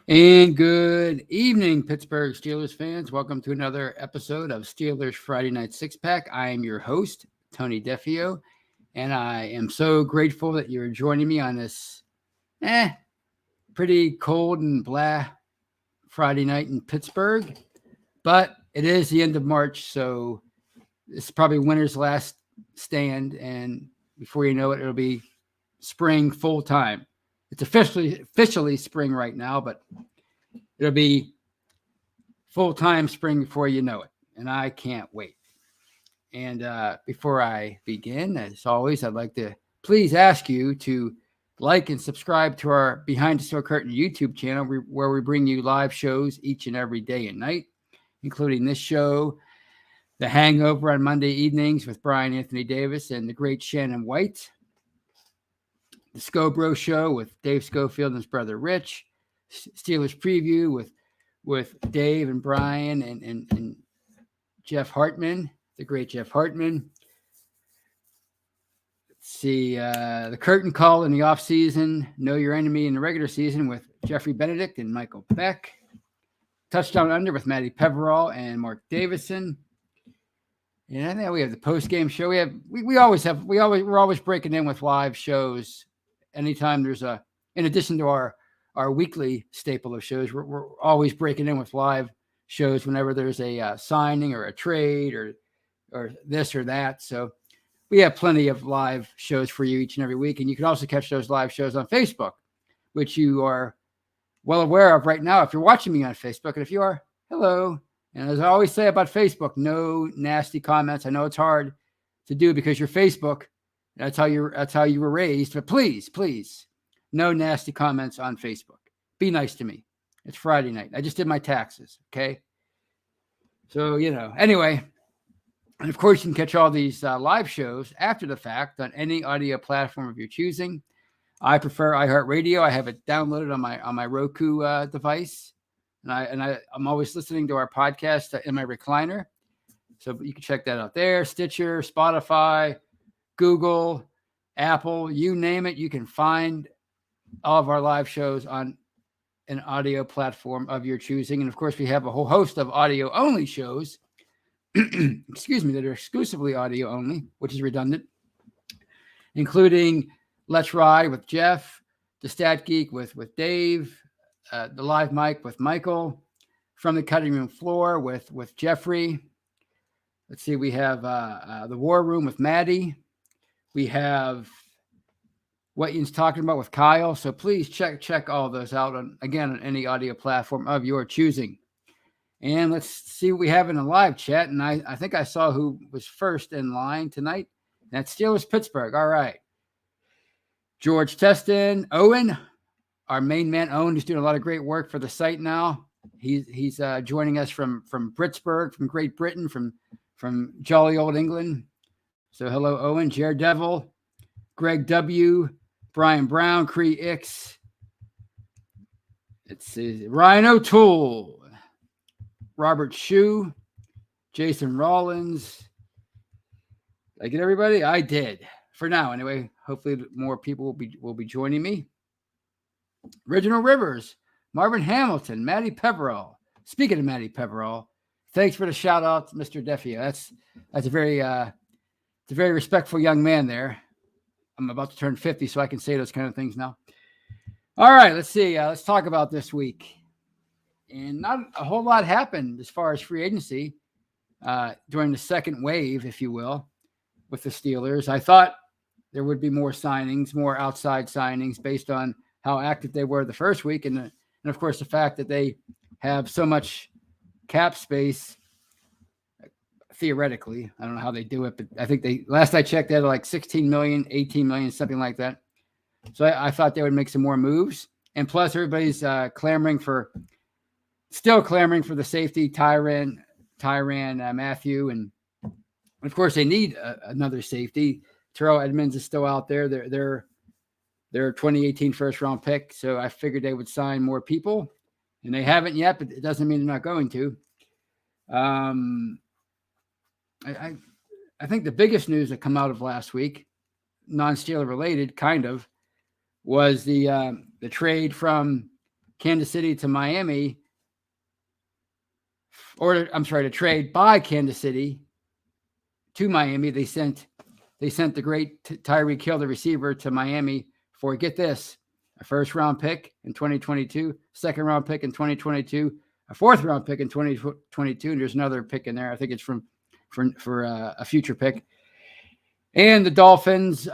And good evening, Pittsburgh Steelers fans. Welcome to another episode of Steelers Friday Night Six Pack. I am your host, Tony Defio, and I am so grateful that you're joining me on this pretty cold and blah Friday night in Pittsburgh. But it is the end of March, so it's probably winter's last stand, and before you know it, it'll be spring full time. It's officially spring right now, but it'll be full-time spring before you know it, and I can't wait. And before I begin, as always, I'd like to please ask you to like and subscribe to our Behind the Steel Curtain YouTube channel, where we bring you live shows each and every day and night, including this show, The Hangover on Monday evenings with Brian Anthony Davis and the great Shannon White, the Scobro Show with Dave Schofield and his brother Rich, Steelers Preview with Dave and Brian and Jeff Hartman, the great Jeff Hartman. Let's see, the Curtain Call in the offseason, Know Your Enemy in the regular season with Jeffrey Benedict and Michael Beck. Touchdown Under with Matty Peverall and Mark Davison. And then we have the post-game show. We're always breaking in with live shows anytime there's in addition to our weekly staple of shows, we're always breaking in with live shows whenever there's a signing or a trade or this or that. So we have plenty of live shows for you each and every week. And you can also catch those live shows on Facebook, which you are well aware of right now if you're watching me on Facebook. And if you are, hello. And as I always say about Facebook, no nasty comments. I know it's hard to do because you're Facebook. That's how you were raised. But please, no nasty comments on Facebook. Be nice to me. It's Friday night. I just did my taxes, okay? So, anyway. And, of course, you can catch all these live shows after the fact on any audio platform of your choosing. I prefer iHeartRadio. I have it downloaded on my Roku device. And I'm always listening to our podcast in my recliner. So you can check that out there. Stitcher, Spotify, Google, Apple, you name it, you can find all of our live shows on an audio platform of your choosing. And of course, we have a whole host of audio only shows, excuse me, that are exclusively audio only, which is redundant, including Let's Ride with Jeff, The Stat Geek with Dave, the Live Mic with Michael, From the Cutting Room Floor with Jeffrey. Let's see, we have the War Room with Maddie. We have What Ian's Talking About with Kyle. So please check all those out on any audio platform of your choosing. And let's see what we have in the live chat. And I think I saw who was first in line tonight. That's Steelers Pittsburgh. All right. George Teston, Owen, our main man Owen, who's doing a lot of great work for the site now. He's joining us from Britsburg, from Great Britain, from jolly old England. So hello, Owen, Jared Devil, Greg W., Brian Brown, Cree X. Let's see, Ryan O'Toole, Robert Shue, Jason Rollins. Did I get everybody? I did. For now, anyway. Hopefully more people will be joining me. Reginald Rivers, Marvin Hamilton, Matty Peverall. Speaking of Matty Peverall, thanks for the shout out, Mr. Defio. That's a very respectful young man there. I'm about to turn 50, so I can say those kind of things now. All right, let's see. Let's talk about this week. And not a whole lot happened as far as free agency during the second wave, if you will, with the Steelers. I thought there would be more signings, more outside signings based on how active they were the first week. And of course, the fact that they have so much cap space, theoretically. I don't know how they do it, but I think last I checked, they had like 16 million, 18 million, something like that. So I thought they would make some more moves. And plus, everybody's still clamoring for the safety, Tyrann Mathieu. And of course, they need another safety. Terrell Edmonds is still out there. They're 2018 first round pick. So I figured they would sign more people, and they haven't yet, but it doesn't mean they're not going to. I think the biggest news that come out of last week, non-Steeler related, kind of, was the trade from Kansas City to Miami, to trade by Kansas City to Miami. They sent the great Tyreek Hill, the receiver, to Miami for, get this, a first-round pick in 2022, second-round pick in 2022, a fourth-round pick in 2022, and there's another pick in there. I think it's for a future pick. And the Dolphins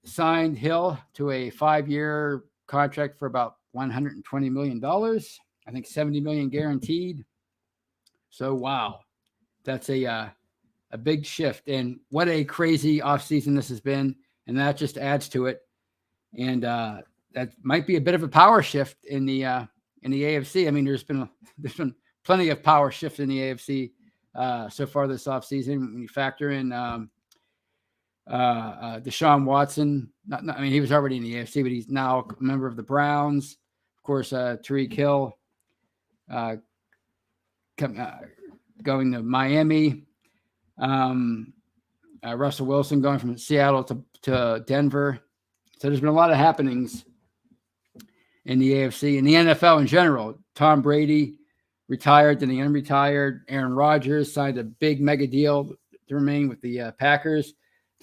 signed Hill to a 5-year contract for about $120 million. I think $70 million guaranteed. So, wow, that's a big shift. And what a crazy offseason this has been. And that just adds to it. And that might be a bit of a power shift in the AFC. I mean, there's been plenty of power shifts in the AFC so far this offseason. When you factor in Deshaun Watson, he was already in the AFC, but he's now a member of the Browns. Of course, Tyreek Hill going to Miami. Russell Wilson going from Seattle to Denver. So there's been a lot of happenings in the AFC and the NFL in general. Tom Brady retired, then he unretired. Aaron Rodgers signed a big mega deal to remain with the Packers.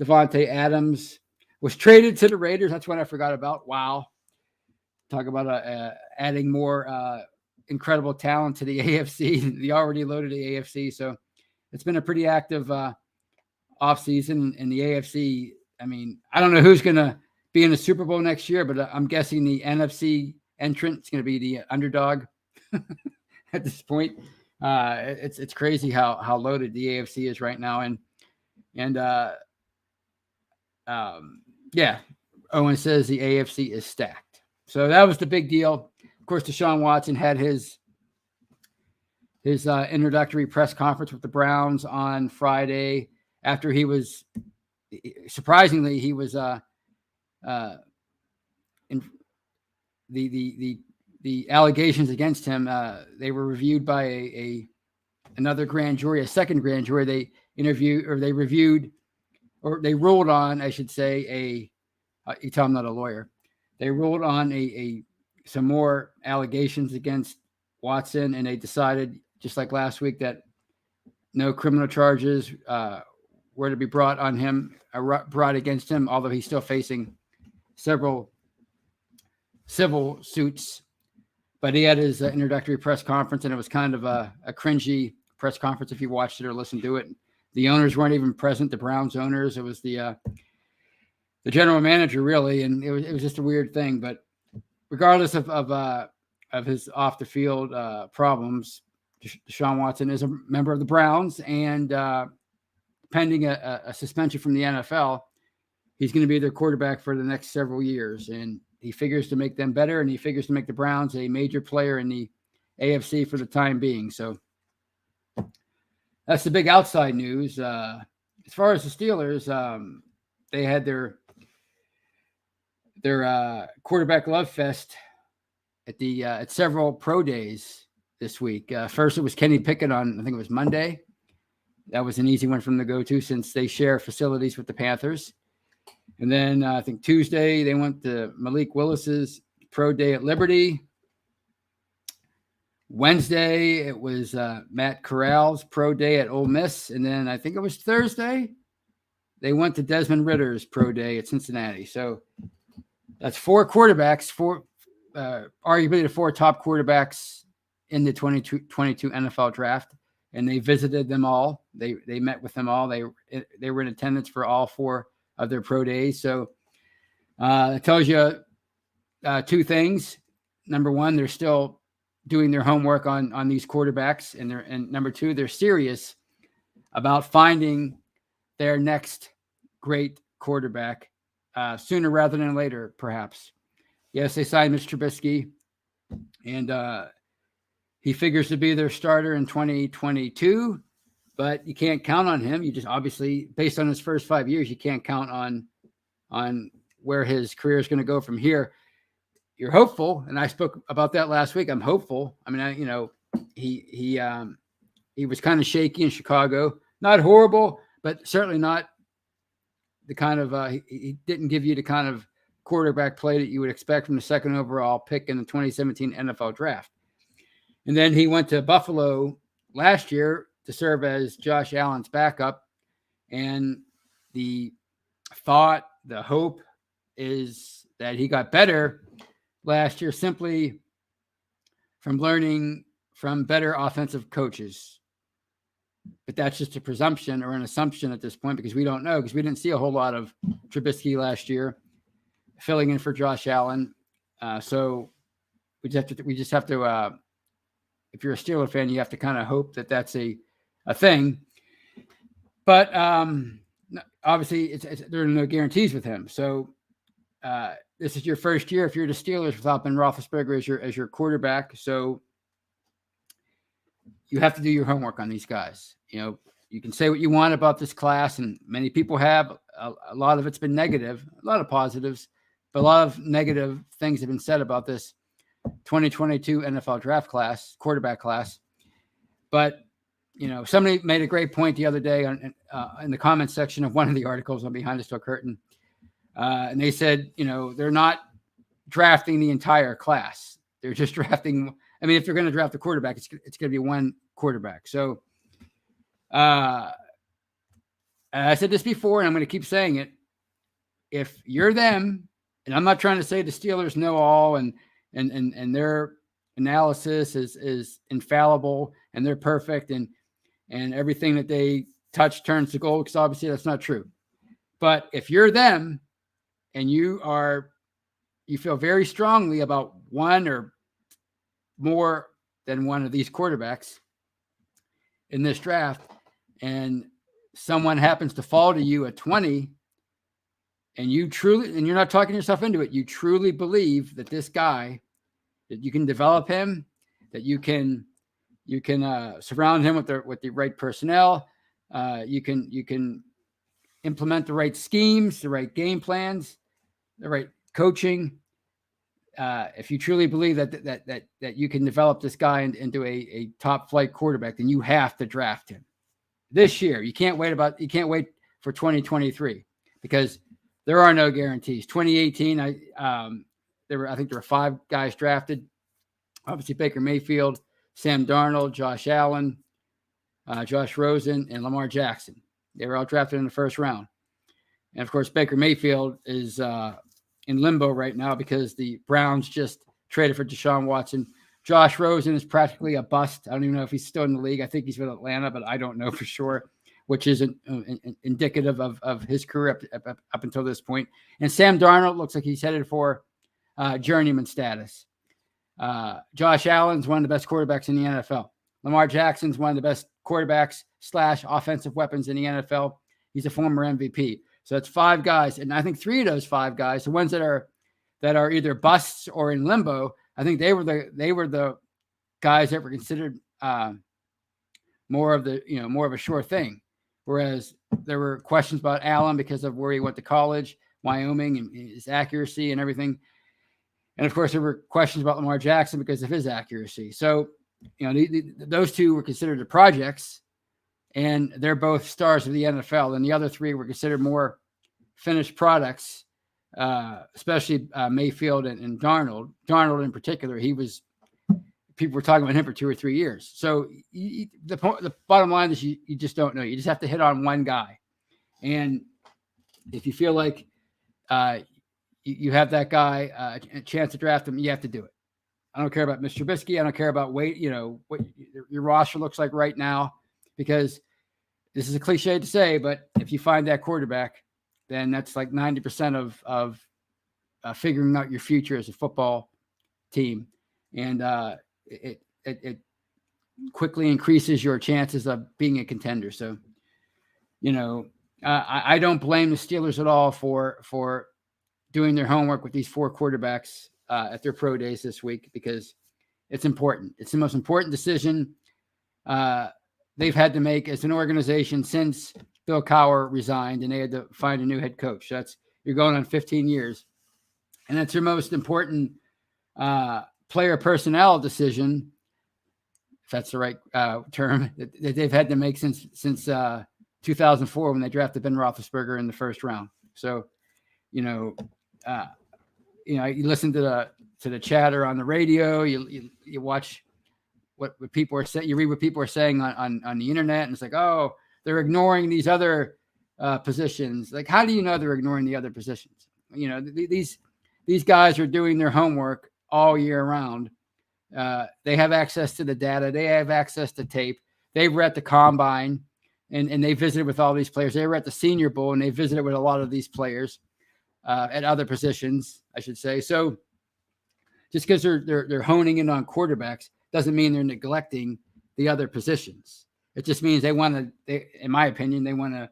Devontae Adams was traded to the Raiders. That's what I forgot about. Wow. Talk about adding more incredible talent to the AFC, the already loaded AFC. So it's been a pretty active offseason in the AFC. I mean, I don't know who's going to be in the Super Bowl next year, but I'm guessing the NFC entrant is going to be the underdog at this point. It's crazy how loaded the AFC is right now. Owen says the AFC is stacked. So that was the big deal. Of course, Deshaun Watson had his introductory press conference with the Browns on Friday after he was surprisingly the allegations against him, they were reviewed by another grand jury, a second grand jury. They ruled on, I should say, you tell I'm not a lawyer. They ruled on some more allegations against Watson, and they decided, just like last week, that no criminal charges were to be brought against him, although he's still facing several civil suits. But he had his introductory press conference, and it was kind of a cringy press conference if you watched it or listened to it. The owners weren't even present, the Browns owners. It was the general manager, really, and it was just a weird thing. But regardless of his off the field problems, Deshaun Watson is a member of the Browns, and pending a suspension from the NFL, he's going to be their quarterback for the next several years. And he figures to make them better, and he figures to make the Browns a major player in the AFC for the time being. So that's the big outside news. As far as the Steelers, they had their quarterback love fest at several pro days this week. First, it was Kenny Pickett on, I think it was Monday. That was an easy one from the go-to since they share facilities with the Panthers. And then I think Tuesday they went to Malik Willis's pro day at Liberty. Wednesday it was Matt Corral's pro day at Ole Miss, and then I think it was Thursday they went to Desmond Ridder's pro day at Cincinnati. So that's four quarterbacks, arguably the four top quarterbacks in the 2022 NFL draft, and they visited them all. They met with them all. They were in attendance for all four of their pro days. So it tells you two things. Number one, they're still doing their homework on these quarterbacks, and number two, they're serious about finding their next great quarterback sooner rather than later, perhaps. Yes, they signed Mr. Trubisky, and he figures to be their starter in 2022. But you can't count on him. You just obviously, based on his first 5 years, you can't count on where his career is going to go from here. You're hopeful, and I spoke about that last week. I'm hopeful. I mean, he was kind of shaky in Chicago. Not horrible, but certainly not the kind of he didn't give you the kind of quarterback play that you would expect from the second overall pick in the 2017 NFL draft. And then he went to Buffalo last year to serve as Josh Allen's backup. And the thought, the hope is that he got better last year simply from learning from better offensive coaches. But that's just a presumption or an assumption at this point because we don't know, because we didn't see a whole lot of Trubisky last year filling in for Josh Allen. So we just have to if you're a Steeler fan, you have to kind of hope that that's a thing. But obviously, there are no guarantees with him. So this is your first year if you're the Steelers without Ben Roethlisberger as your quarterback. So you have to do your homework on these guys. You know, you can say what you want about this class, and many people have. A lot of it's been negative, a lot of positives, but a lot of negative things have been said about this 2022 NFL draft class, quarterback class. But, you know, somebody made a great point the other day in the comments section of one of the articles on Behind the Steel Curtain. And they said, you know, they're not drafting the entire class. They're just drafting. I mean, if they're going to draft a quarterback, it's going to be one quarterback. So I said this before, and I'm going to keep saying it. If you're them, and I'm not trying to say the Steelers know all and their analysis is infallible and they're perfect and everything that they touch turns to gold, because obviously that's not true. But if you're them and you feel very strongly about one or more than one of these quarterbacks in this draft, and someone happens to fall to you at 20, and you're not talking yourself into it, you truly believe that this guy, that you can develop him, that you can surround him with the right personnel, you can implement the right schemes, the right game plans, the right coaching. If you truly believe that you can develop this guy into a top flight quarterback, then you have to draft him this year. You can't wait for 2023 because there are no guarantees. 2018, I think there were 5 guys drafted. Obviously, Baker Mayfield, Sam Darnold, Josh Allen, Josh Rosen, and Lamar Jackson. They were all drafted in the first round. And of course, Baker Mayfield is in limbo right now because the Browns just traded for Deshaun Watson. Josh Rosen is practically a bust. I don't even know if he's still in the league. I think he's with Atlanta, but I don't know for sure, which is indicative of his career up until this point. And Sam Darnold looks like he's headed for journeyman status. Josh Allen's one of the best quarterbacks in the NFL. Lamar Jackson's one of the best quarterbacks / offensive weapons in the NFL. He's a former MVP. So it's 5 guys. And I think 3 of those 5 guys, the ones that are either busts or in limbo, I think they were the guys that were considered more of a sure thing. Whereas there were questions about Allen because of where he went to college, Wyoming, and his accuracy and everything. And of course, there were questions about Lamar Jackson because of his accuracy. So, you know, those 2 were considered the projects, and they're both stars of the NFL. And the other 3 were considered more finished products, especially Mayfield and Darnold. Darnold in particular, people were talking about him for 2 or 3 years. So the bottom line is you just don't know. You just have to hit on one guy. And if you feel like you have that guy, a chance to draft him, you have to do it. I don't care about Mr. Trubisky. I don't care about what your roster looks like right now, because this is a cliche to say, but if you find that quarterback, then that's like 90% of figuring out your future as a football team. And it quickly increases your chances of being a contender. So, you know, I don't blame the Steelers at all for doing their homework with these 4 quarterbacks at their pro days this week, because it's important. It's the most important decision they've had to make as an organization since Bill Cowher resigned and they had to find a new head coach. You're going on 15 years. And that's your most important player personnel decision, if that's the right term, that they've had to make since 2004 when they drafted Ben Roethlisberger in the first round. So, you know, you listen to the chatter on the radio, you watch what people are saying, you read what people are saying on the internet, and it's like, oh, they're ignoring these other positions. Like, how do you know they're ignoring the other positions? These guys are doing their homework all year round. They have access to the data. They have access to tape. They were at the combine and they visited with all these players. They were at the Senior Bowl and they visited with a lot of these players at other positions, I should say. So just because they're honing in on quarterbacks doesn't mean they're neglecting the other positions. It just means they want to, in my opinion, they want to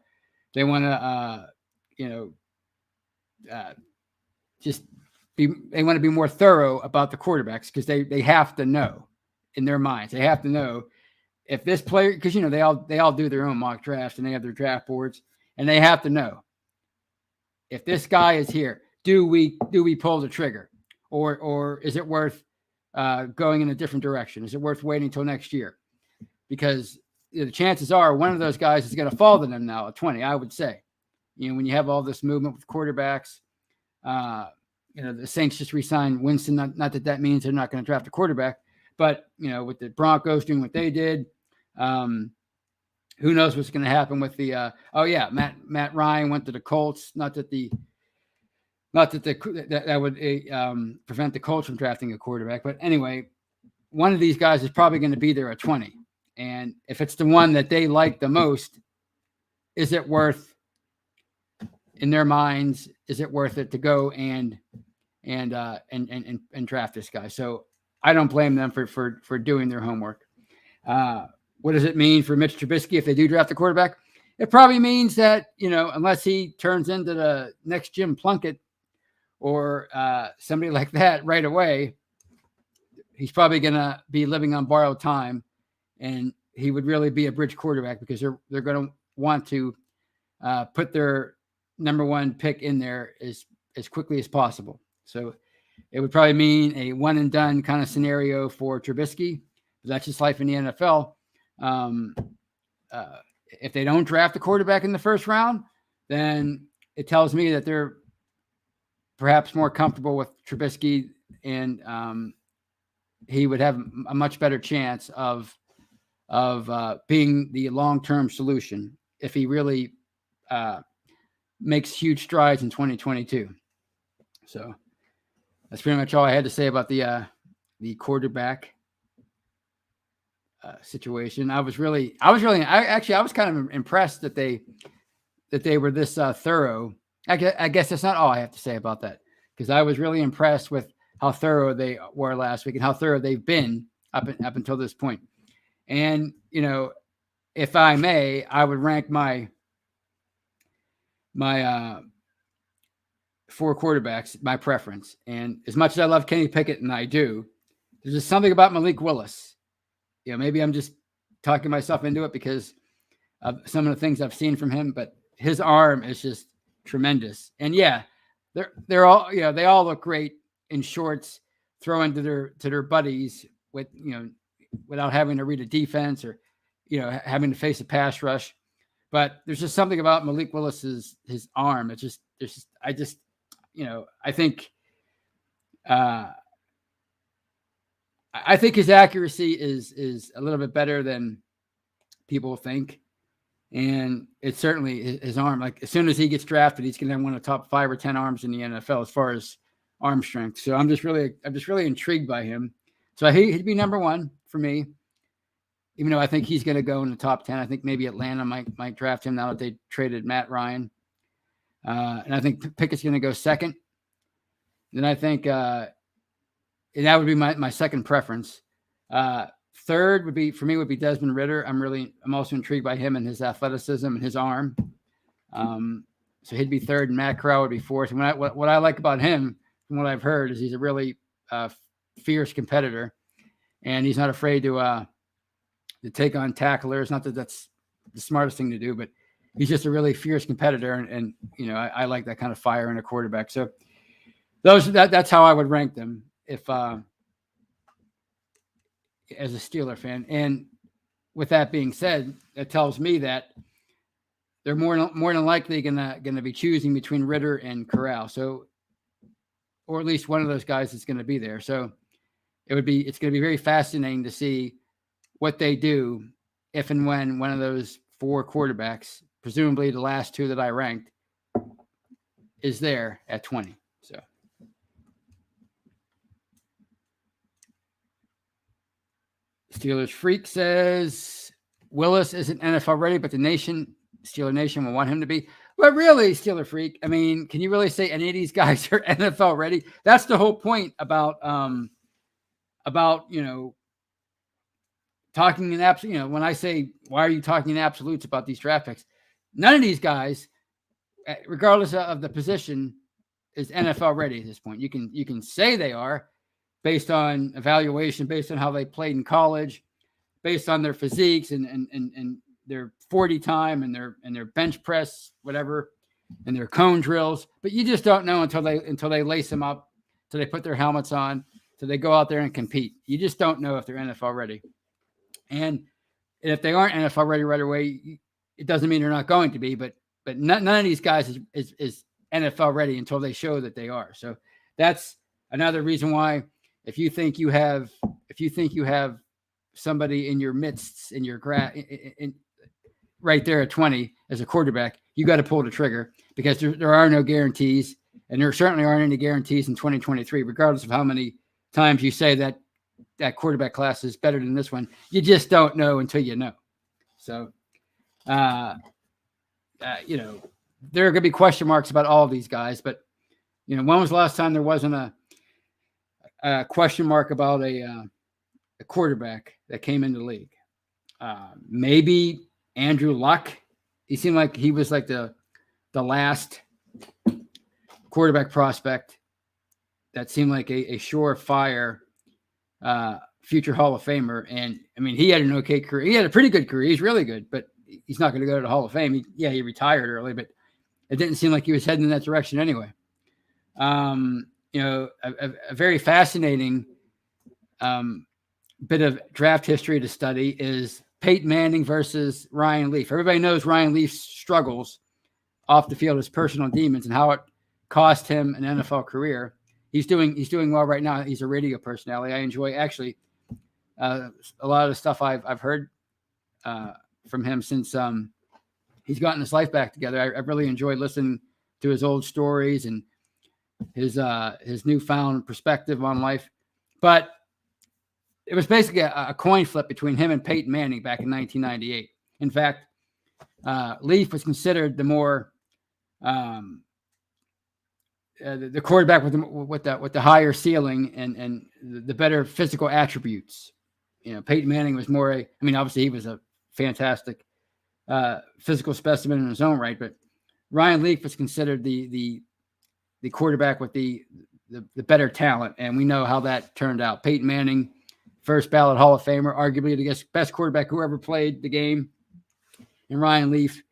they want to be more thorough about the quarterbacks because they have to know in their minds. They have to know if this player, because they all do their own mock drafts and they have their draft boards, and they have to know if this guy is here, do we pull the trigger, or is it worth going in a different direction? Is it worth waiting until next year? Because the chances are one of those guys is going to fall to them now at 20. I would say, when you have all this movement with quarterbacks. The Saints just re-signed Winston. Not that means they're not going to draft a quarterback, but with the Broncos doing what they did, who knows what's going to happen with the? Matt Ryan went to the Colts. Not that would prevent the Colts from drafting a quarterback, but anyway, one of these guys is probably going to be there at 20, and if it's the one that they like the most, is it worth? In their minds, is it worth it to go and draft this guy? So I don't blame them for doing their homework. What does it mean for Mitch Trubisky if they do draft a quarterback? It probably means that, unless he turns into the next Jim Plunkett or somebody like that right away, he's probably going to be living on borrowed time, and he would really be a bridge quarterback because they're going to want to put their number one pick in there as quickly as possible. So it would probably mean a one and done kind of scenario for Trubisky, but that's just life in the NFL. If they don't draft a quarterback in the first round, then it tells me that they're perhaps more comfortable with Trubisky, and he would have a much better chance of being the long-term solution if he really makes huge strides in 2022. So that's pretty much all I had to say about the quarterback situation. I was kind of impressed that they were this thorough. I guess that's not all I have to say about that, because I was really impressed with how thorough they were last week and how thorough they've been up until this point. And if I may, I would rank my four quarterbacks, my preference. And as much as I love Kenny Pickett, and I do, there's just something about Malik Willis. Maybe I'm just talking myself into it because of some of the things I've seen from him, but his arm is just tremendous. And they're all, they all look great in shorts, throwing to their buddies with, without having to read a defense or, having to face a pass rush. But there's just something about Malik Willis's his arm. I think I think his accuracy is a little bit better than people think. And it's certainly his arm. Like, as soon as he gets drafted, he's going to have one of the top 5 or 10 arms in the NFL as far as arm strength. So I'm just really intrigued by him. So he'd be number one for me, even though I think he's going to go in the top 10. I think maybe Atlanta might draft him now that they traded Matt Ryan. And I think Pickett's going to go second. Then I think, and that would be my second preference. Third would be Desmond Ridder. I'm also intrigued by him and his athleticism and his arm. So he'd be third, and Matt Corral would be fourth. And what I like about him, from what I've heard, is he's a really fierce competitor, and he's not afraid to take on tacklers. Not that that's the smartest thing to do, but he's just a really fierce competitor, and I like that kind of fire in a quarterback. So that's how I would rank them if as a Steeler fan. And with that being said, it tells me that they're more than likely gonna be choosing between Ridder and Corral. So or at least one of those guys is going to be there. So it's going to be very fascinating to see what they do if and when one of those 4 quarterbacks, presumably the last 2 that I ranked, is there at 20. So Steelers Freak says Willis isn't NFL ready, but the Steeler Nation will want him to be. But really, Steeler Freak, I mean, can you really say any of these guys are NFL ready? That's the whole point about talking in absolute. When I say why are you talking in absolutes about these draft picks, none of these guys, regardless of the position, is NFL ready at this point. You can say they are based on evaluation, based on how they played in college, based on their physiques and their 40 time and their bench press, whatever, and their cone drills. But you just don't know until they lace them up, until they put their helmets on, till they go out there and compete. You just don't know if they're NFL ready. And if they aren't NFL ready right away, it doesn't mean they're not going to be. But none of these guys is NFL ready until they show that they are. So that's another reason why if you think you have somebody in your midst in your right there at 20 as a quarterback, you got to pull the trigger, because there are no guarantees, and there certainly aren't any guarantees in 2023, regardless of how many times you say that quarterback class is better than this one. You just don't know until you know. So, there are going to be question marks about all of these guys, but when was the last time there wasn't a question mark about a quarterback that came into the league? Maybe Andrew Luck. He seemed like he was like the last quarterback prospect that seemed like a surefire future Hall of Famer. And I mean, he had an okay career. He had a pretty good career. He's really good, but he's not going to go to the Hall of Fame. He retired early, but it didn't seem like he was heading in that direction anyway. A very fascinating bit of draft history to study is Peyton Manning versus Ryan Leaf. Everybody knows Ryan Leaf's struggles off the field, his personal demons, and how it cost him an NFL career. He's doing well right now. He's a radio personality. I enjoy actually a lot of the stuff I've heard from him since he's gotten his life back together. I really enjoyed listening to his old stories and his newfound perspective on life. But it was basically a coin flip between him and Peyton Manning back in 1998. In fact, Leaf was considered the more the quarterback with the higher ceiling and the better physical attributes. Peyton Manning was more obviously he was a fantastic physical specimen in his own right, but Ryan Leaf was considered the quarterback with the better talent, and we know how that turned out. Peyton Manning, first ballot Hall of Famer, arguably the best quarterback who ever played the game. And Ryan Leaf,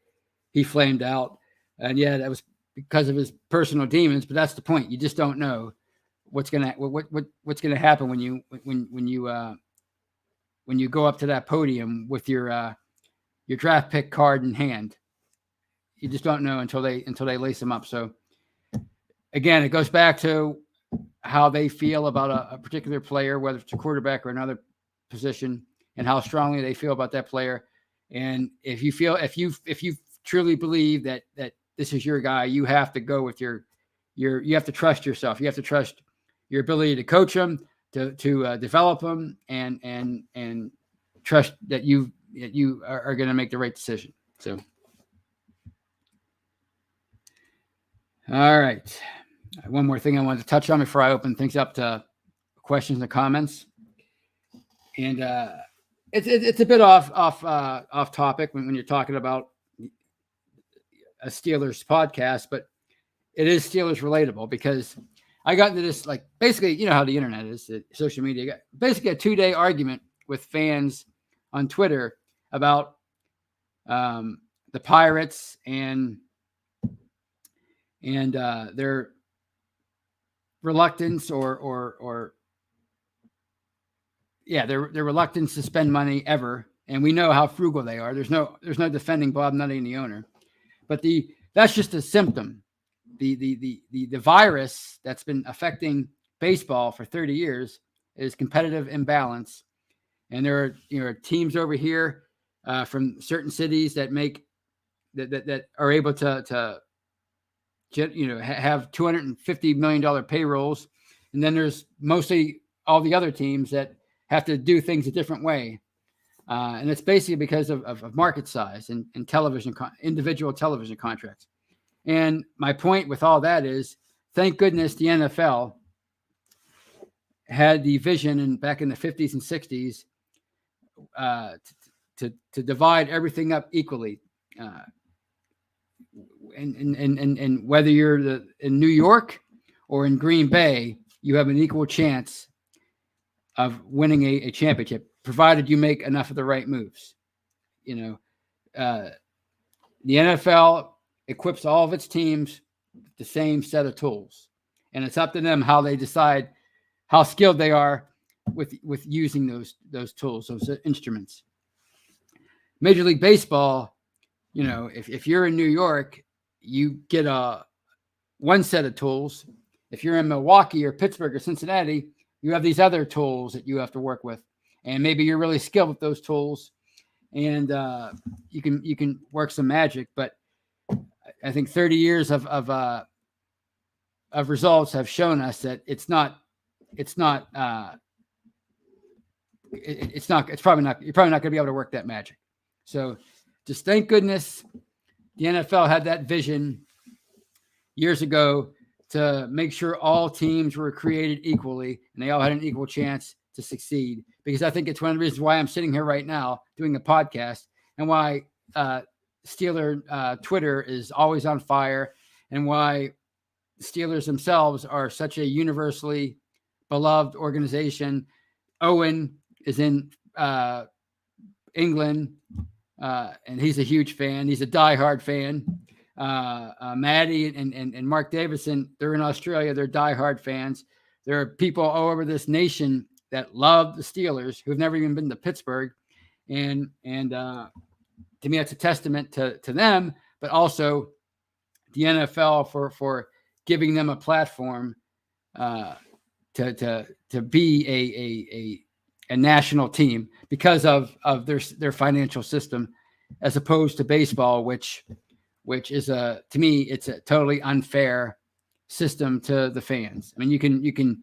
he flamed out. And yeah, that was because of his personal demons, but that's the point. You just don't know what's gonna happen when you go up to that podium with your draft pick card in hand. You just don't know until they lace them up. So again, it goes back to how they feel about a particular player, whether it's a quarterback or another position, and how strongly they feel about that player. And if you truly believe that this is your guy, you have to go with you have to trust yourself. You have to trust your ability to coach him, to develop him, and trust that you are going to make the right decision. So, all right. One more thing I wanted to touch on before I open things up to questions and comments. And it's a bit off topic when you're talking about a Steelers podcast, but it is Steelers relatable, because I got into this, like, basically, how the internet is, social media, basically a 2-day argument with fans on Twitter about the Pirates and their reluctance or their reluctance to spend money ever. And we know how frugal they are. There's no defending Bob Nutty and the owner, but that's just a symptom. the virus that's been affecting baseball for 30 years is competitive imbalance. And there are teams over here from certain cities that make that are able to have $250 million payrolls. And then there's mostly all the other teams that have to do things a different way. And it's basically because of market size and individual television contracts. And my point with all that is, thank goodness the NFL had the vision back in the 50s and 60s to divide everything up equally. And whether you're in New York or in Green Bay, you have an equal chance of winning a championship, provided you make enough of the right moves. The NFL equips all of its teams with the same set of tools, and it's up to them how they decide how skilled they are with using those tools, those instruments. Major League Baseball, if you're in New York, you get one set of tools. If you're in Milwaukee or Pittsburgh or Cincinnati, you have these other tools that you have to work with, and maybe you're really skilled with those tools, and you can work some magic. But I think 30 years of results have shown us that it's probably not. You're probably not going to be able to work that magic. So just thank goodness the NFL had that vision years ago to make sure all teams were created equally and they all had an equal chance to succeed. Because I think it's one of the reasons why I'm sitting here right now doing a podcast, and why Steeler Twitter is always on fire, and why the Steelers themselves are such a universally beloved organization. Owen is in England, and he's a huge fan. He's a diehard fan. Maddie and Mark Davison, they're in Australia. They're diehard fans. There are people all over this nation that love the Steelers who've never even been to Pittsburgh. And to me, that's a testament to them, but also the NFL for giving them a platform to be a national team because of their financial system, as opposed to baseball, which is to me, it's a totally unfair system to the fans. I mean, you can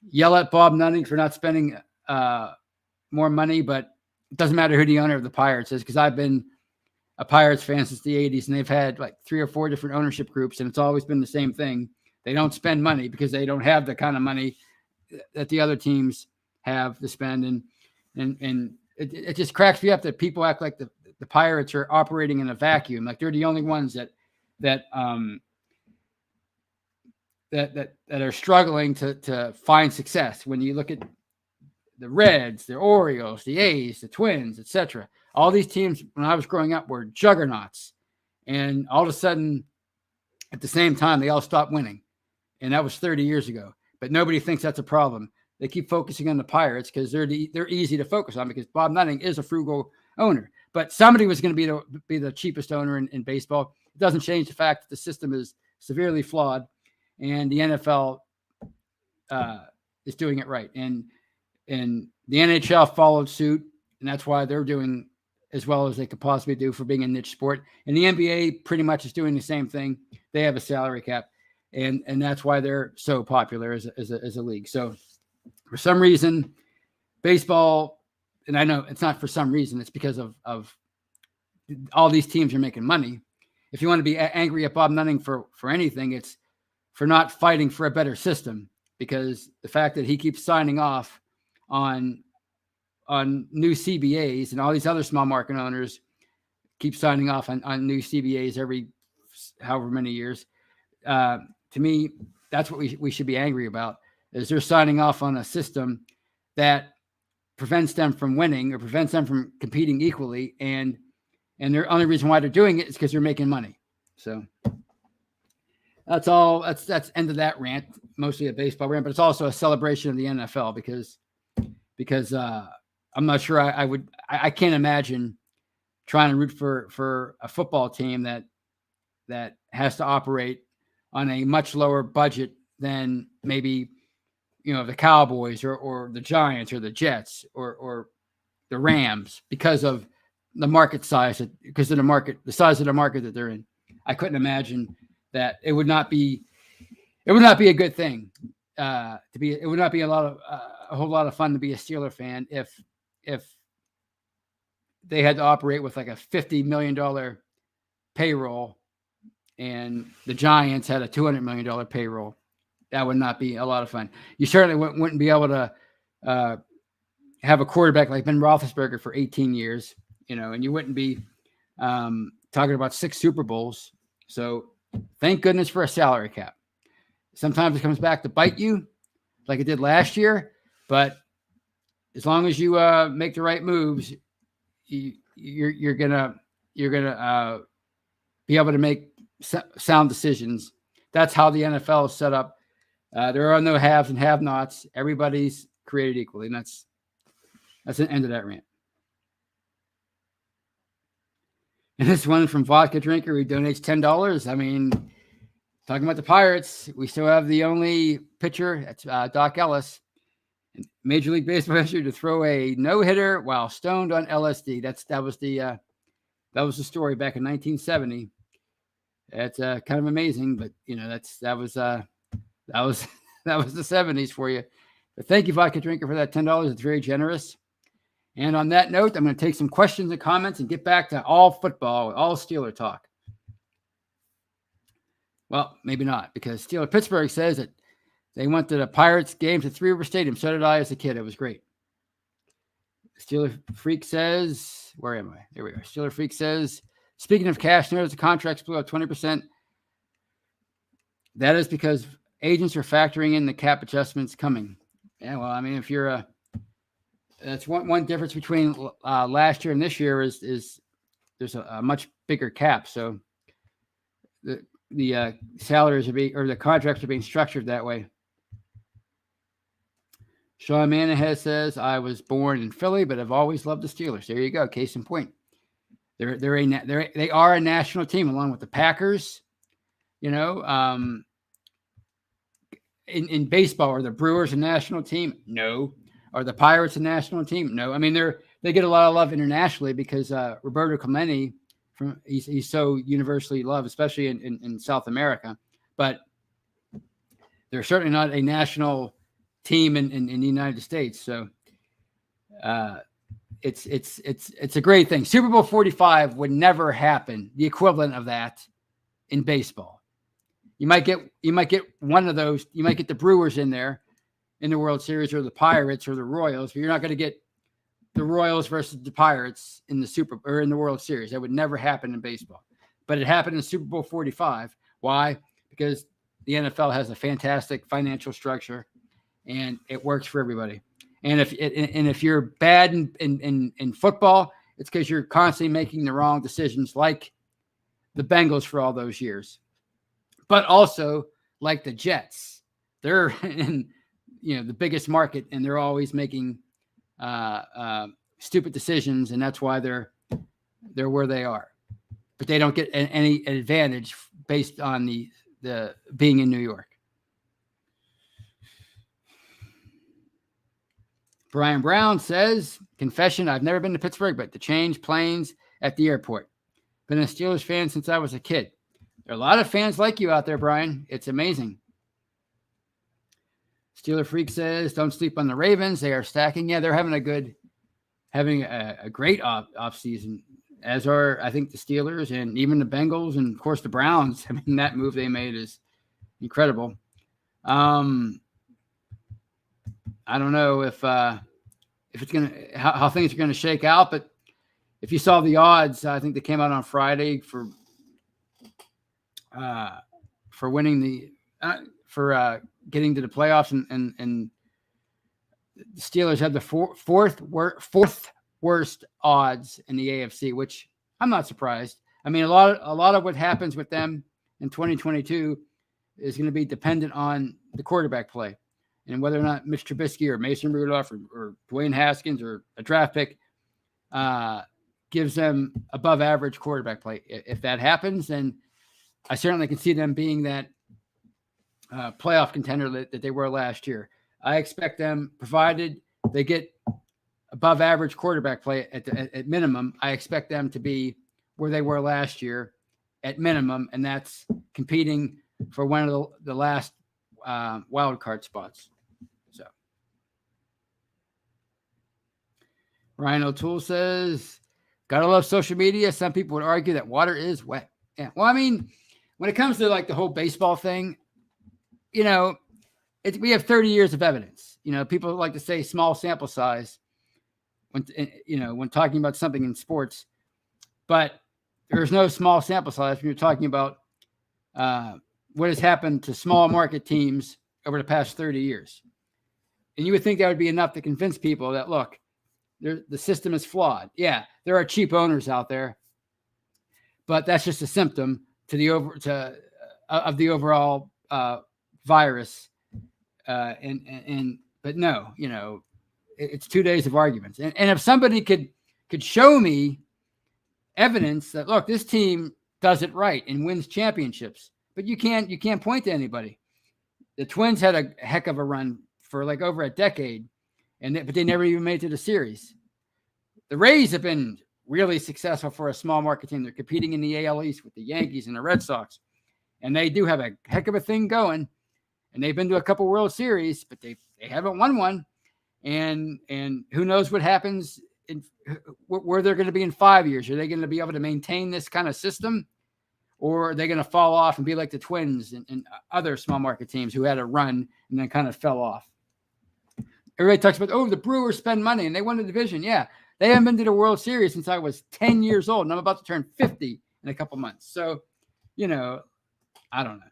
yell at Bob Nutting for not spending more money, but it doesn't matter who the owner of the Pirates is, because I've been a Pirates fan since the 80s, and they've had like 3 or 4 different ownership groups, and it's always been the same thing. They don't spend money because they don't have the kind of money that the other teams have to spend. And it just cracks me up that people act like the Pirates are operating in a vacuum. Like they're the only ones that are struggling to find success. When you look at the Reds, the Orioles, the A's, the Twins, etc., all these teams when I was growing up were juggernauts, and all of a sudden, at the same time, they all stopped winning, and that was 30 years ago. But nobody thinks that's a problem. They keep focusing on the Pirates because they're easy to focus on, because Bob Nutting is a frugal owner. But somebody was going to be the cheapest owner in baseball. It doesn't change the fact that the system is severely flawed, and the NFL is doing it right. And the NHL followed suit, and that's why they're doing as well as they could possibly do for being a niche sport. And the NBA pretty much is doing the same thing. They have a salary cap, and that's why they're so popular as a league. So for some reason, baseball, and I know it's not for some reason, it's because of all these teams are making money. If you want to be angry at Bob Nutting for anything, it's for not fighting for a better system, because the fact that he keeps signing off on new CBAs, and all these other small market owners keep signing off on new CBAs every however many years. To me, that's what we should be angry about, is they're signing off on a system that prevents them from winning or prevents them from competing equally. And the only reason why they're doing it is because they're making money. So that's all. That's end of that rant, mostly a baseball rant, but it's also a celebration of the NFL because I'm not sure I can't imagine trying to root for a football team that has to operate on a much lower budget than maybe, the Cowboys or the Giants or the Jets or the Rams because of the market size, because of the size of the market that they're in. I couldn't imagine that it would not be a good thing it would not be a whole lot of fun to be a Steeler fan if they had to operate with like a $50 million payroll and the Giants had a $200 million payroll. That would not be a lot of fun. You certainly wouldn't be able to have a quarterback like Ben Roethlisberger for 18 years, and you wouldn't be talking about 6 Super Bowls. So thank goodness for a salary cap. Sometimes it comes back to bite you like it did last year, but as long as you make the right moves, you're gonna be able to make sound decisions. That's how the NFL is set up. There are no haves and have-nots. Everybody's created equally, and that's the end of that rant. And this one from Vodka Drinker who donates $10. I mean, talking about the Pirates, we still have the only pitcher, that's Doc Ellis, in Major League Baseball history to throw a no-hitter while stoned on LSD. That was the story back in 1970. It's kind of amazing, but that was the 70s for you. But thank you, Vodka Drinker, for that $10. It's very generous. And on that note, I'm going to take some questions and comments and get back to all football, all Steeler talk. Well, maybe not, because Steeler Pittsburgh says that they went to the Pirates games at Three River Stadium. So did I as a kid. It was great. Steeler Freak says, where am I? There we are. Steeler Freak says, speaking of cash, notice the contracts blew up 20%. That is because agents are factoring in the cap adjustments coming. Yeah, well, I mean, if you're that's one difference between last year and this year is there's a much bigger cap. So the salaries the contracts are being structured that way. Sean Manahan says, I was born in Philly, but I've always loved the Steelers. There you go. Case in point. They are a national team along with the Packers. In baseball, are the Brewers a national team? No. Are the Pirates a national team? No. I mean, they get a lot of love internationally because Roberto Clemente, he's so universally loved, especially in South America. But they're certainly not a national team in the United States. So it's a great thing. Super Bowl 45 would never happen. The equivalent of that in baseball. You might get one of those. You might get the Brewers in there in the World Series, or the Pirates, or the Royals, but you're not going to get the Royals versus the Pirates in the World Series. That would never happen in baseball. But it happened in Super Bowl 45. Why? Because the NFL has a fantastic financial structure, and it works for everybody. And if you're bad in football, it's because you're constantly making the wrong decisions, like the Bengals for all those years. But also like the Jets, they're in the biggest market, and they're always making stupid decisions, and that's why they're where they are. But they don't get any advantage based on the being in New York. Brian Brown says, confession, I've never been to Pittsburgh, but to change planes at the airport. Been a Steelers fan since I was a kid. There are a lot of fans like you out there, Brian. It's amazing. Steeler Freak says, don't sleep on the Ravens. They are stacking. Yeah, they're having a great off season, as are, I think, the Steelers and even the Bengals and, of course, the Browns. I mean, that move they made is incredible. I don't know if it's going to how things are going to shake out, but if you saw the odds, I think they came out on Friday for winning for getting to the playoffs, and the Steelers had the fourth worst odds in the AFC, which I'm not surprised. I mean, a lot of what happens with them in 2022 is going to be dependent on the quarterback play, and whether or not Mitch Trubisky or Mason Rudolph or Dwayne Haskins or a draft pick gives them above average quarterback play. If that happens, then I certainly can see them being that playoff contender that they were last year. I expect them, provided they get above average quarterback play at minimum, I expect them to be where they were last year at minimum, and that's competing for one of the last wild card spots. So Ryan O'Toole says, gotta love social media. Some people would argue that water is wet. Yeah. Well, I mean, when it comes to like the whole baseball thing, we have 30 years of evidence. People like to say small sample size when talking about something in sports, but there's no small sample size when you're talking about what has happened to small market teams over the past 30 years. And you would think that would be enough to convince people that, look, the system is flawed. Yeah, there are cheap owners out there, but that's just a symptom of the overall virus. But no, it's 2 days of arguments. And if somebody could show me evidence that, look, this team does it right and wins championships, but you can't point to anybody. The Twins had a heck of a run for like over a decade, but they never even made it to the series. The Rays have been really successful for a small market team. They're competing in the AL East with the Yankees and the Red Sox, and they do have a heck of a thing going. And they've been to a couple World Series, but they haven't won one. And who knows what happens where they're going to be in 5 years? Are they going to be able to maintain this kind of system, or are they going to fall off and be like the Twins and other small market teams who had a run and then kind of fell off? Everybody talks about, the Brewers spend money and they won the division. Yeah, they haven't been to the World Series since I was 10 years old, and I'm about to turn 50 in a couple months. So, I don't know.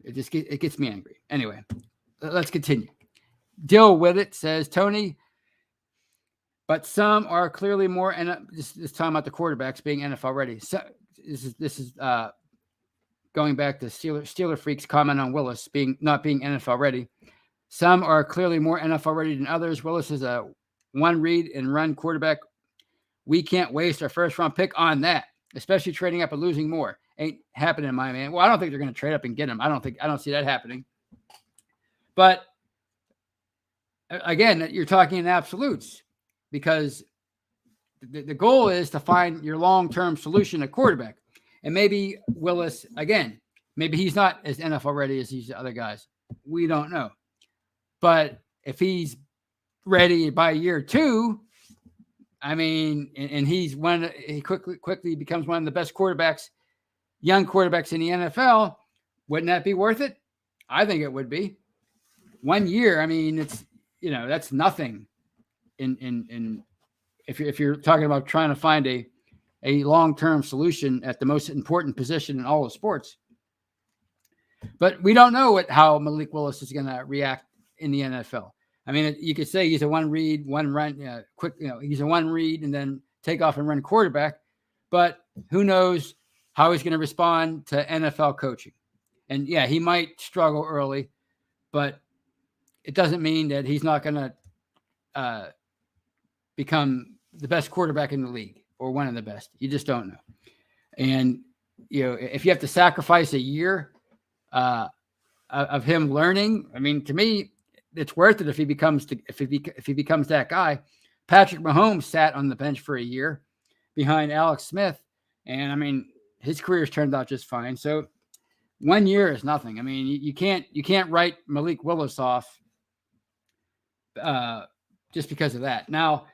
It gets me angry. Anyway, let's continue. Dill with it says, Tony, but some are clearly more, and this time about the quarterbacks being NFL ready. So this is going back to Steeler Freak's comment on Willis not being NFL ready. Some are clearly more NFL ready than others. Willis is a one read and run quarterback. We can't waste our first round pick on that, especially trading up and losing more. Ain't happening, my man. Well, I don't think they're going to trade up and get him. I don't see that happening. But again, you're talking in absolutes, because the goal is to find your long-term solution at quarterback. And maybe Willis, again, maybe he's not as NFL ready as these other guys. We don't know. But if ready by year 2, I mean, and he quickly becomes one of the best young quarterbacks in the NFL, wouldn't that be worth it? I think it would be. 1 year, I mean, it's that's nothing. In if you're talking about trying to find a long-term solution at the most important position in all of sports. But we don't know how Malik Willis is going to react in the NFL. I mean, you could say he's a one read, one run, quick. He's a one read and then take off and run quarterback. But who knows how he's going to respond to NFL coaching? And yeah, he might struggle early, but it doesn't mean that he's not going to become the best quarterback in the league or one of the best. You just don't know. And if you have to sacrifice a year of him learning, I mean, to me, it's worth it if he becomes that guy. Patrick Mahomes sat on the bench for a year behind Alex Smith, and I mean, his career's turned out just fine. So 1 year is nothing. I mean, you can't write Malik Willis off just because of that. Now,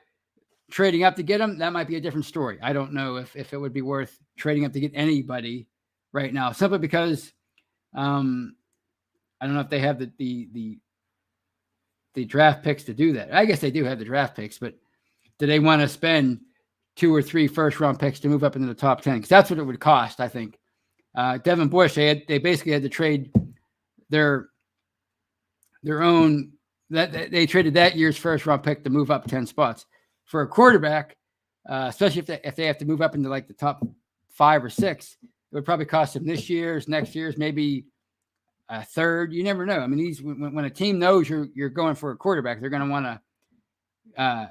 trading up to get him, that might be a different story. I don't know if it would be worth trading up to get anybody right now, simply because I don't know if they have the draft picks to do that. I guess they do have the draft picks, but do they want to spend 2 or 3 first-round picks to move up into the top 10? Because that's what it would cost, I think. Devin Bush, they basically had to trade their own. That they traded that year's first-round pick to move up 10 spots for a quarterback, especially if they have to move up into like the top 5 or 6. It would probably cost them this year's, next year's, maybe a third. You never know. I mean, when a team knows you're going for a quarterback, they're going to want to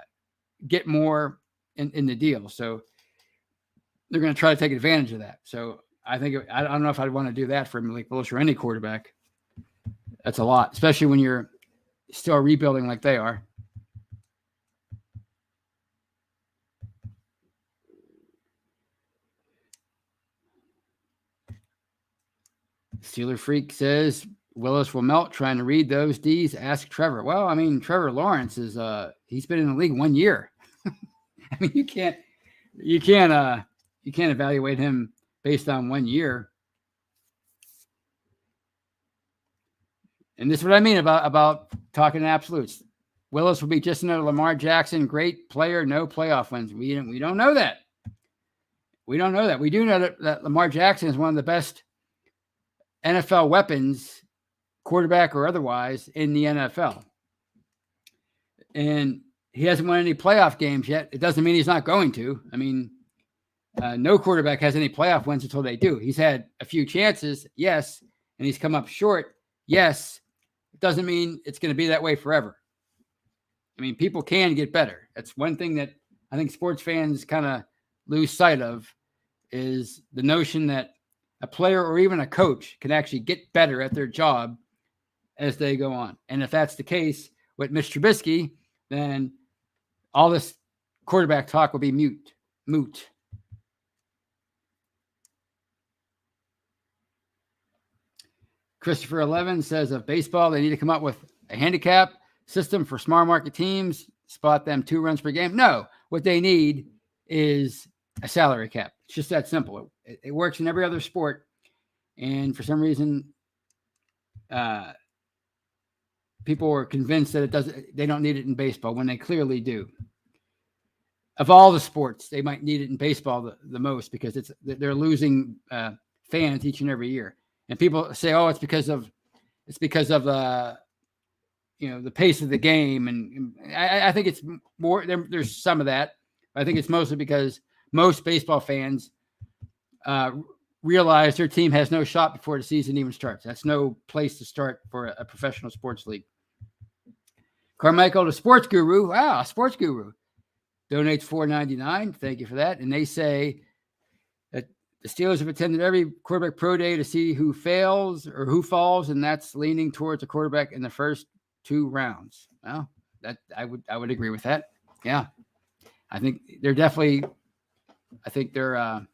get more in the deal. So they're going to try to take advantage of that. So I think I don't know if I'd want to do that for Malik Willis or any quarterback. That's a lot, especially when you're still rebuilding like they are. Steeler Freak says Willis will melt trying to read those D's. Ask Trevor. Well, I mean, Trevor Lawrence is he's been in the league 1 year. I mean, you can't evaluate him based on 1 year. And this is what I mean about talking in absolutes. Willis will be just another Lamar Jackson, great player, no playoff wins. We don't know that. We don't know that. We do know that Lamar Jackson is one of the best NFL weapons, quarterback or otherwise, in the NFL. And he hasn't won any playoff games yet. It doesn't mean he's not going to. I mean, no quarterback has any playoff wins until they do. He's had a few chances, yes, and he's come up short, yes. It doesn't mean it's going to be that way forever. I mean, people can get better. That's one thing that I think sports fans kind of lose sight of, is the notion that a player or even a coach can actually get better at their job as they go on. And if that's the case with Mitch Trubisky, then all this quarterback talk will be moot. Christopher 11 says of baseball, they need to come up with a handicap system for small market teams, spot them 2 runs per game. No, what they need is a salary cap. It's just that simple. It works in every other sport. And for some reason, people were convinced that they don't need it in baseball when they clearly do. Of all the sports, they might need it in baseball the most, because they're losing fans each and every year. And people say, "Oh, it's because of the pace of the game." And I think it's more. There's some of that. I think it's mostly because most baseball fans realize their team has no shot before the season even starts. That's no place to start for a professional sports league. Carmichael, the sports guru. Wow, a sports guru donates $4.99. Thank you for that. And they say that the Steelers have attended every quarterback pro day to see who fails or who falls, and that's leaning towards a quarterback in the first 2 rounds. Well, that I would agree with that. Yeah, I think they're definitely. I think they're.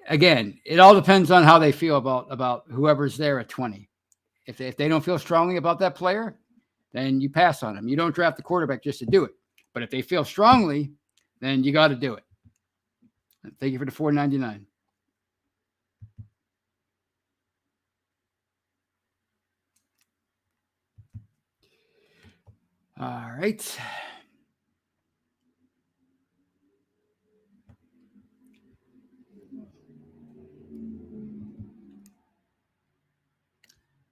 Again, it all depends on how they feel about whoever's there at 20. If they don't feel strongly about that player, then you pass on them. You don't draft the quarterback just to do it. But if they feel strongly, then you got to do it. Thank you for the $4.99. All right.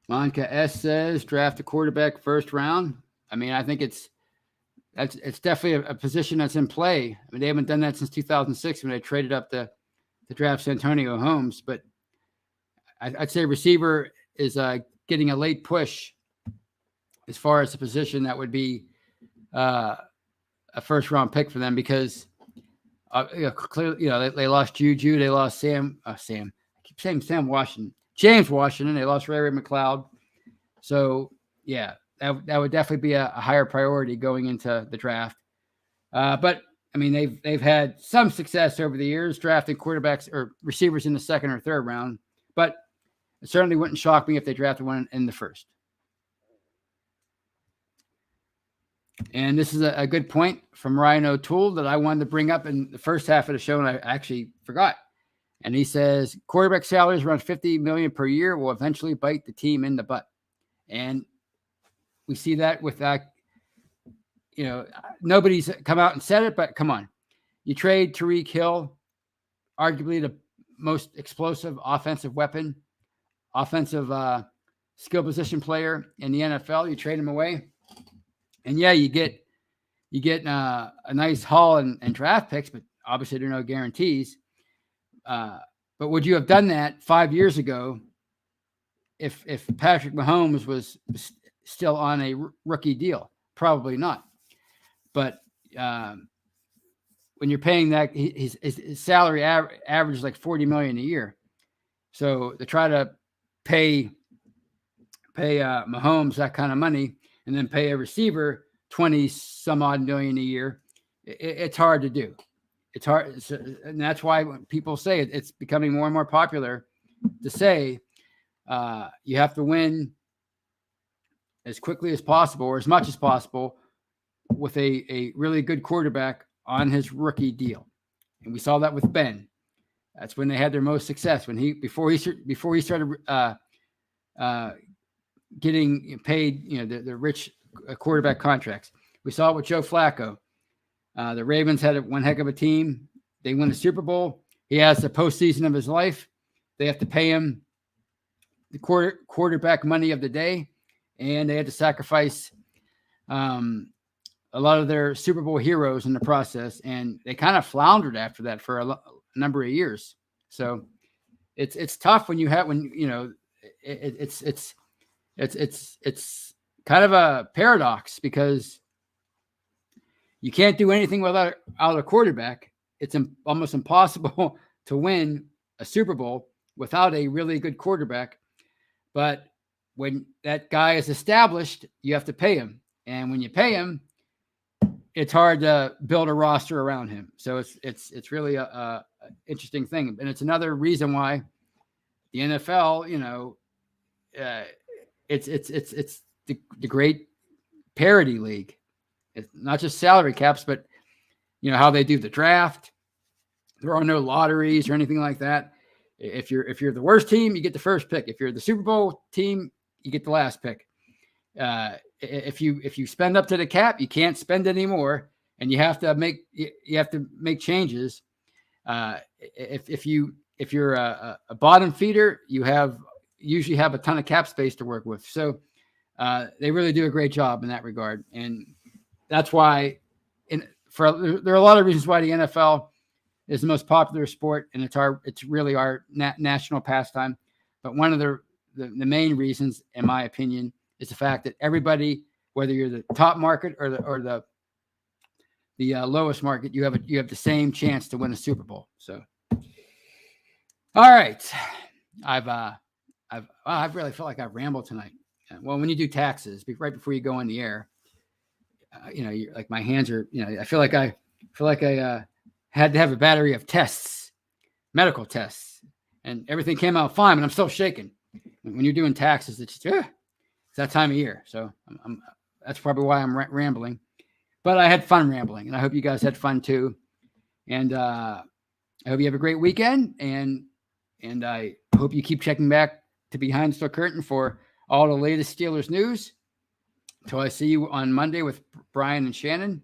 Monica S says draft a quarterback first round. I mean, I think it's definitely a position that's in play. I mean, they haven't done that since 2006 when they traded up to draft Santonio Holmes. But I'd say receiver is getting a late push as far as the position that would be a first round pick for them, because clearly, they lost Juju, they lost Sam. I keep saying Sam Washington. James Washington, they lost Ray McLeod. So, yeah, that would definitely be a higher priority going into the draft. But, I mean, they've had some success over the years drafting quarterbacks or receivers in the 2nd or 3rd round. But it certainly wouldn't shock me if they drafted one in the 1st. And this is a good point from Ryan O'Toole that I wanted to bring up in the first half of the show, and I actually forgot. And he says quarterback salaries around $50 million per year will eventually bite the team in the butt. And we see that with nobody's come out and said it, but come on. You trade Tyreek Hill, arguably the most explosive offensive weapon, offensive skill position player in the NFL. You trade him away. And yeah, you get a nice haul and draft picks, but obviously there are no guarantees. But would you have done that 5 years ago if Patrick Mahomes was still on a rookie deal? Probably not. But when you're paying that, his salary average is like $40 million a year. So to try to pay Mahomes that kind of money and then pay a receiver 20 some odd million a year, it's hard to do. It's hard. And that's why when people say it's becoming more and more popular to say you have to win as quickly as possible or as much as possible with a really good quarterback on his rookie deal. And we saw that with Ben. That's when they had their most success. When before he started getting paid, the rich quarterback contracts. We saw it with Joe Flacco. The Ravens had one heck of a team. They win the Super Bowl. He has the postseason of his life. They have to pay him the quarterback money of the day, and they had to sacrifice a lot of their Super Bowl heroes in the process, and they kind of floundered after that for a number of years. So it's tough when it's kind of a paradox because you can't do anything without a quarterback. It's almost impossible to win a Super Bowl without a really good quarterback. But when that guy is established, you have to pay him. And when you pay him, it's hard to build a roster around him. So it's really a interesting thing. And it's another reason why the NFL, it's the great parity league. It's not just salary caps, but how they do the draft. There are no lotteries or anything like that. If you're the worst team, you get the first pick. If you're the Super Bowl team, you get the last pick. If you spend up to the cap, you can't spend anymore, and you have to make changes. If you're a bottom feeder, you usually have a ton of cap space to work with. So they really do a great job in that regard, and that's why. There are a lot of reasons why the NFL is the most popular sport, and it's really our national pastime. But one of the main reasons, in my opinion, is the fact that everybody, whether you're the top market or the lowest market, you have the same chance to win a Super Bowl. So, all right, I've really felt like I've rambled tonight. Well, when you do taxes, right before you go on the air, you're like my hands are. I feel like I had to have a battery of tests, medical tests, and everything came out fine, but I'm still shaking. When you're doing taxes, it's that time of year. So that's probably why I'm rambling. But I had fun rambling, and I hope you guys had fun too. And I hope you have a great weekend, and I hope you keep checking back to Behind the Steel Curtain for all the latest Steelers news. Until I see you on Monday with Brian and Shannon.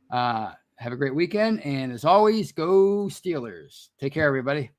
Have a great weekend, and as always, go Steelers. Take care, everybody.